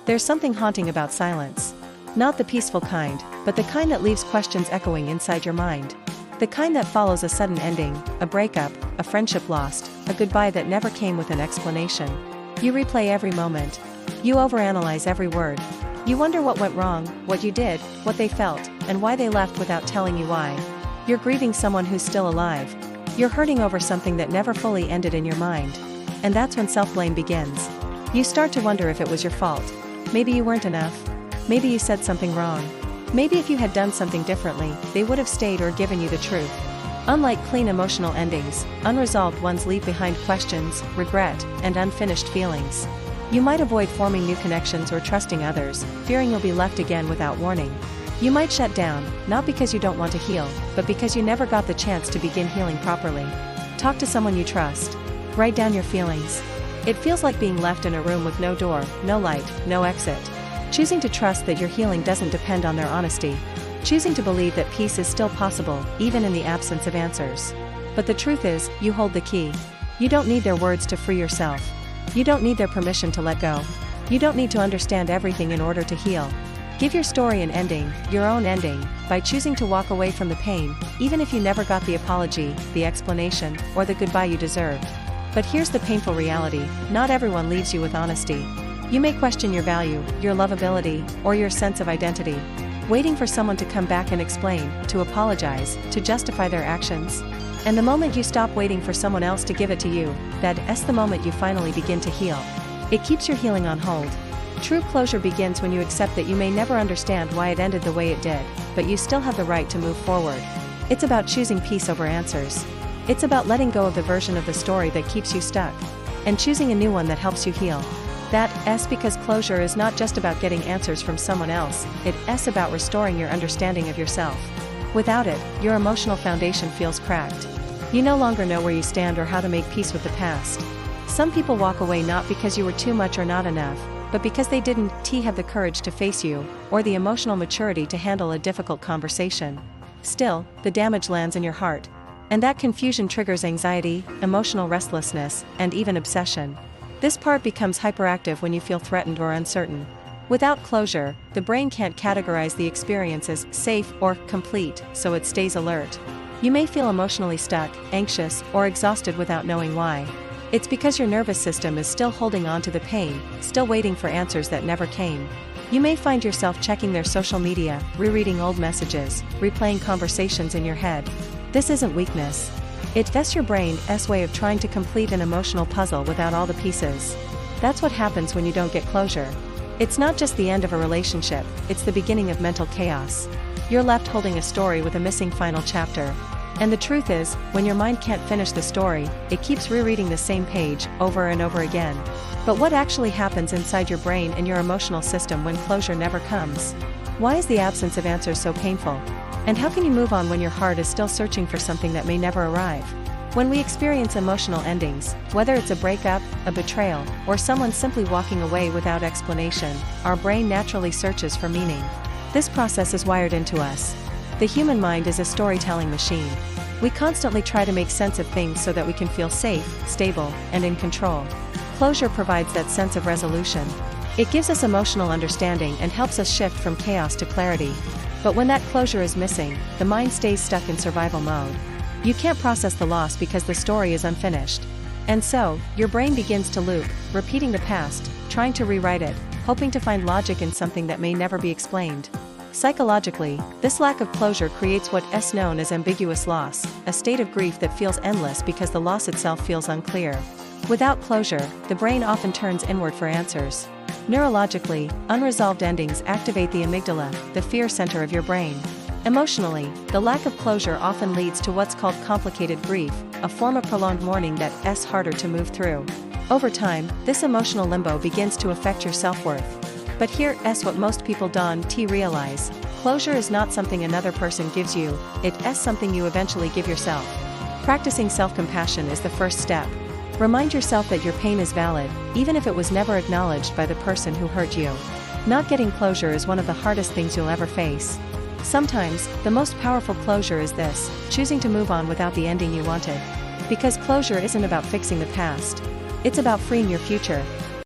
There's something haunting about silence. Not the peaceful kind, but the kind that leaves questions echoing inside your mind. The kind that follows a sudden ending, a breakup, a friendship lost, a goodbye that never came with an explanation. You replay every moment. You overanalyze every word. You wonder what went wrong, what you did, what they felt, and why they left without telling you why. You're grieving someone who's still alive. You're hurting over something that never fully ended in your mind. And that's when self-blame begins. You start to wonder if it was your fault. Maybe you weren't enough. Maybe you said something wrong. Maybe if you had done something differently, they would have stayed or given you the truth. Unlike clean emotional endings, unresolved ones leave behind questions, regret, and unfinished feelings. You might avoid forming new connections or trusting others, fearing you'll be left again without warning. You might shut down, not because you don't want to heal, but because you never got the chance to begin healing properly. Talk to someone you trust. Write down your feelings. It feels like being left in a room with no door, no light, no exit. Choosing to trust that your healing doesn't depend on their honesty. Choosing to believe that peace is still possible, even in the absence of answers. But the truth is, you hold the key. You don't need their words to free yourself. You don't need their permission to let go. You don't need to understand everything in order to heal. Give your story an ending, your own ending, by choosing to walk away from the pain, even if you never got the apology, the explanation, or the goodbye you deserved. But here's the painful reality: not everyone leaves you with honesty. You may question your value, your lovability, or your sense of identity, waiting for someone to come back and explain, to apologize, to justify their actions. And the moment you stop waiting for someone else to give it to you, that's the moment you finally begin to heal. It keeps your healing on hold. True closure begins when you accept that you may never understand why it ended the way it did, but you still have the right to move forward. It's about choosing peace over answers. It's about letting go of the version of the story that keeps you stuck, and choosing a new one that helps you heal. That's because closure is not just about getting answers from someone else, it's about restoring your understanding of yourself. Without it, your emotional foundation feels cracked. You no longer know where you stand or how to make peace with the past. Some people walk away not because you were too much or not enough, but because they didn't have the courage to face you, or the emotional maturity to handle a difficult conversation. Still, the damage lands in your heart. And that confusion triggers anxiety, emotional restlessness, and even obsession. This part becomes hyperactive when you feel threatened or uncertain. Without closure, the brain can't categorize the experience as safe or complete, so it stays alert. You may feel emotionally stuck, anxious, or exhausted without knowing why. It's because your nervous system is still holding on to the pain, still waiting for answers that never came. You may find yourself checking their social media, rereading old messages, replaying conversations in your head. This isn't weakness. It's your brain's way of trying to complete an emotional puzzle without all the pieces. That's what happens when you don't get closure. It's not just the end of a relationship, it's the beginning of mental chaos. You're left holding a story with a missing final chapter. And the truth is, when your mind can't finish the story, it keeps rereading the same page, over and over again. But what actually happens inside your brain and your emotional system when closure never comes? Why is the absence of answers so painful? And how can you move on when your heart is still searching for something that may never arrive? When we experience emotional endings, whether it's a breakup, a betrayal, or someone simply walking away without explanation, our brain naturally searches for meaning. This process is wired into us. The human mind is a storytelling machine. We constantly try to make sense of things so that we can feel safe, stable, and in control. Closure provides that sense of resolution. It gives us emotional understanding and helps us shift from chaos to clarity. But when that closure is missing, the mind stays stuck in survival mode. You can't process the loss because the story is unfinished. And so, your brain begins to loop, repeating the past, trying to rewrite it, hoping to find logic in something that may never be explained. Psychologically, this lack of closure creates what's known as ambiguous loss, a state of grief that feels endless because the loss itself feels unclear. Without closure, the brain often turns inward for answers. Neurologically, unresolved endings activate the amygdala, the fear center of your brain. Emotionally, the lack of closure often leads to what's called complicated grief, a form of prolonged mourning that's harder to move through. Over time, this emotional limbo begins to affect your self-worth. But here's what most people don't realize: closure is not something another person gives you, it's something you eventually give yourself. Practicing self-compassion is the first step. Remind yourself that your pain is valid, even if it was never acknowledged by the person who hurt you. Not getting closure is one of the hardest things you'll ever face. Sometimes, the most powerful closure is this: choosing to move on without the ending you wanted. Because closure isn't about fixing the past. It's about freeing your future,